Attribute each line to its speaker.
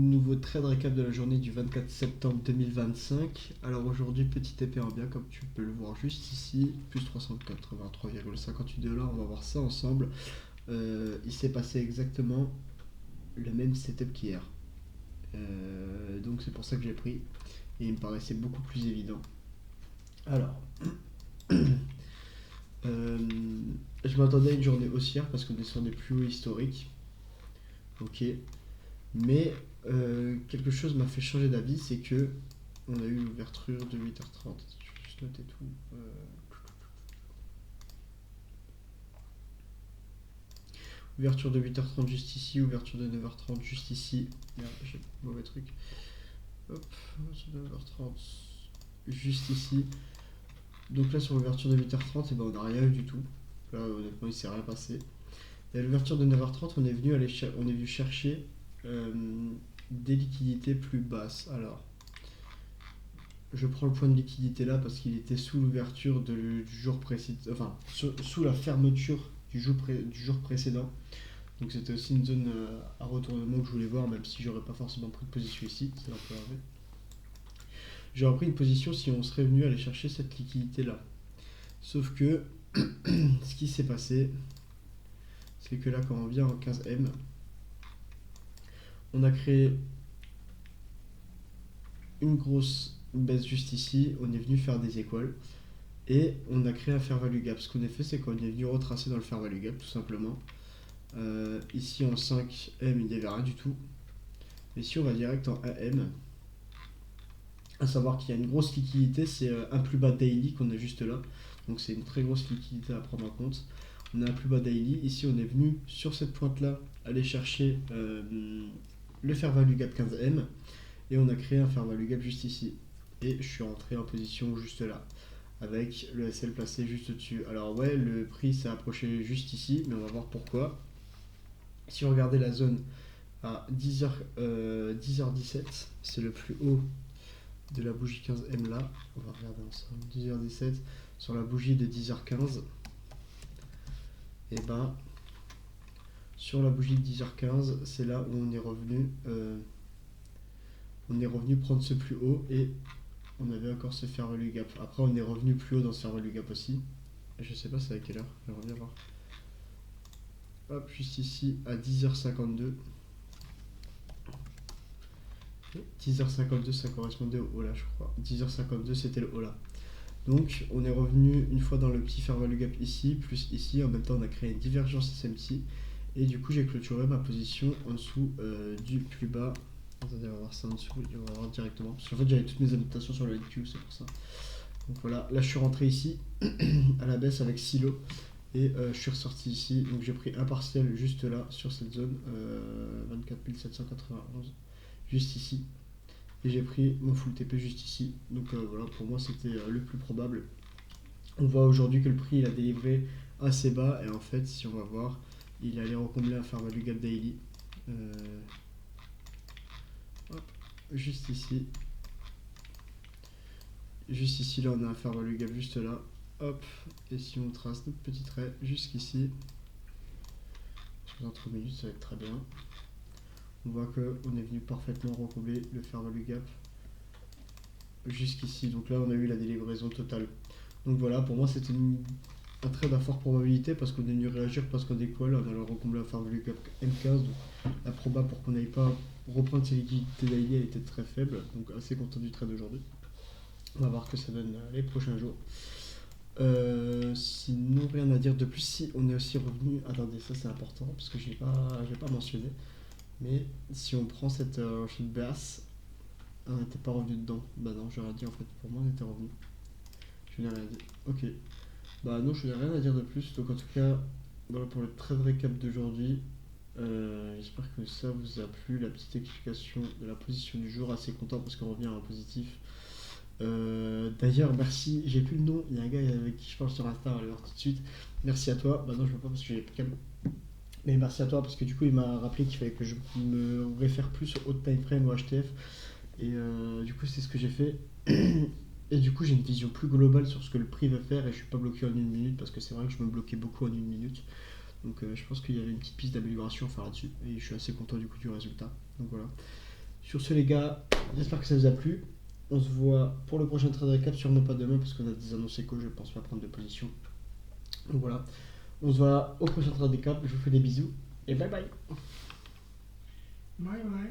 Speaker 1: Nouveau trade récap de la journée du 24 septembre 2025. Alors aujourd'hui, petit épée en bien, comme tu peux le voir juste ici, plus 383,58 $. On va voir ça ensemble. Il s'est passé exactement le même setup qu'hier. Donc c'est pour ça que j'ai pris. Et il me paraissait beaucoup plus évident. Alors, euh, je m'attendais à une journée haussière parce qu'on est sur des plus hauts historiques. Ok. Mais quelque chose m'a fait changer d'avis, c'est que on a eu l'ouverture de 8h30. Je vais juste noter tout. Ouverture de 8h30 juste ici, ouverture de 9h30 juste ici. Merde, j'ai le mauvais truc. Hop, ouverture de 9h30 juste ici. Donc là sur l'ouverture de 8h30, et ben, on n'a rien eu du tout. Là honnêtement il s'est rien passé. Et à l'ouverture de 9h30, on est venu chercher euh, des liquidités plus basses. Alors, je prends le point de liquidité là parce qu'il était sous l'ouverture du jour précédent, enfin sous la fermeture du jour précédent. Donc c'était aussi une zone à retournement que je voulais voir, même si j'aurais pas forcément pris de position ici. Ça va pas arriver. J'aurais pris une position si on serait venu aller chercher cette liquidité là. Sauf que ce qui s'est passé, c'est que là quand on vient en 15M, on a créé une grosse baisse juste ici, on est venu faire des écoles. Et on a créé un fair value gap. Ce qu'on a fait, c'est qu'on est venu retracer dans le fair value gap, tout simplement. Ici en 5M, il n'y avait rien du tout. Mais si on va direct en AM, à savoir qu'il y a une grosse liquidité, c'est un plus bas daily qu'on a juste là. Donc c'est une très grosse liquidité à prendre en compte. On a un plus bas daily. Ici, on est venu sur cette pointe-là aller chercher le fair value gap 15M. Et on a créé un fair value gap juste ici. Et je suis rentré en position juste là, avec le SL placé juste au-dessus. Alors ouais, le prix s'est approché juste ici, mais on va voir pourquoi. Si vous regardez la zone à 10h17, c'est le plus haut de la bougie 15M là. On va regarder ensemble. 10h17 sur la bougie de 10h15. Et ben, sur la bougie de 10h15, c'est là où on est revenu prendre ce plus haut et on avait encore ce fair value gap. Après, on est revenu plus haut dans ce fair value gap aussi. Je sais pas c'est à quelle heure, j'aimerais bien voir. Hop, juste ici à 10h52. 10h52, ça correspondait au haut là, je crois. 10h52, c'était le haut là. Donc, on est revenu une fois dans le petit fair value gap ici, plus ici. En même temps, on a créé une divergence SMT. Et du coup, j'ai clôturé ma position en dessous du plus bas. Attendez, on va voir ça en dessous, on va voir directement. Parce qu'en fait, j'avais toutes mes annotations sur le NQ, c'est pour ça. Donc voilà, là je suis rentré ici à la baisse avec silo. Et je suis ressorti ici, donc j'ai pris un partiel juste là, sur cette zone, 24 791, juste ici. Et j'ai pris mon full TP juste ici. Donc voilà, pour moi c'était le plus probable. On voit aujourd'hui que le prix il a délivré assez bas, et en fait, si on va voir, il allait recombler un fair value gap daily. Euh, hop, juste ici. Juste ici, là on a un fair value gap juste là. Hop, et si on trace notre petit trait jusqu'ici, dans 3 minutes, ça va être très bien. On voit qu'on est venu parfaitement recombler le fair value gap jusqu'ici. Donc là, on a eu la délivraison totale. Donc voilà, pour moi, c'était un trade à forte probabilité parce qu'on est venu réagir parce qu'on décolle, on a recombler un fair value gap M15. Donc la proba pour qu'on n'aille pas reprendre ses liquidités daily, elle était très faible. Donc assez content du trade aujourd'hui. On va voir ce que ça donne les prochains jours. Sinon, rien à dire de plus. Si on est aussi revenu. Attendez, ça c'est important parce que je n'ai pas mentionné. Mais si on prend cette chute basse, on n'était pas revenu dedans. Bah non, j'aurais dit en fait, pour moi on était revenu. Je n'ai rien dit. Ok. Bah non, je n'ai rien à dire de plus. Donc en tout cas, voilà pour le trade récap d'aujourd'hui. J'espère que ça vous a plu. La petite explication de la position du jour. Assez content parce qu'on revient en positif. D'ailleurs, merci. J'ai plus le nom. Il y a un gars avec qui je parle sur Insta. On va le voir tout de suite. Merci à toi. Bah non, je veux pas parce que j'ai plus câble. Mais merci à toi parce que du coup, il m'a rappelé qu'il fallait que je me réfère plus au haut time frame ou HTF. Et du coup, c'est ce que j'ai fait. Et du coup, j'ai une vision plus globale sur ce que le prix va faire et je suis pas bloqué en une minute parce que c'est vrai que je me bloquais beaucoup en une minute. Donc je pense qu'il y avait une petite piste d'amélioration à faire là-dessus et je suis assez content du coup du résultat. Donc voilà. Sur ce les gars, j'espère que ça vous a plu. On se voit pour le prochain trade récap, sûrement pas demain parce qu'on a des annonces éco, je pense pas prendre de position. Donc voilà, on se voit au prochain trade récap, je vous fais des bisous et bye bye.
Speaker 2: Bye bye.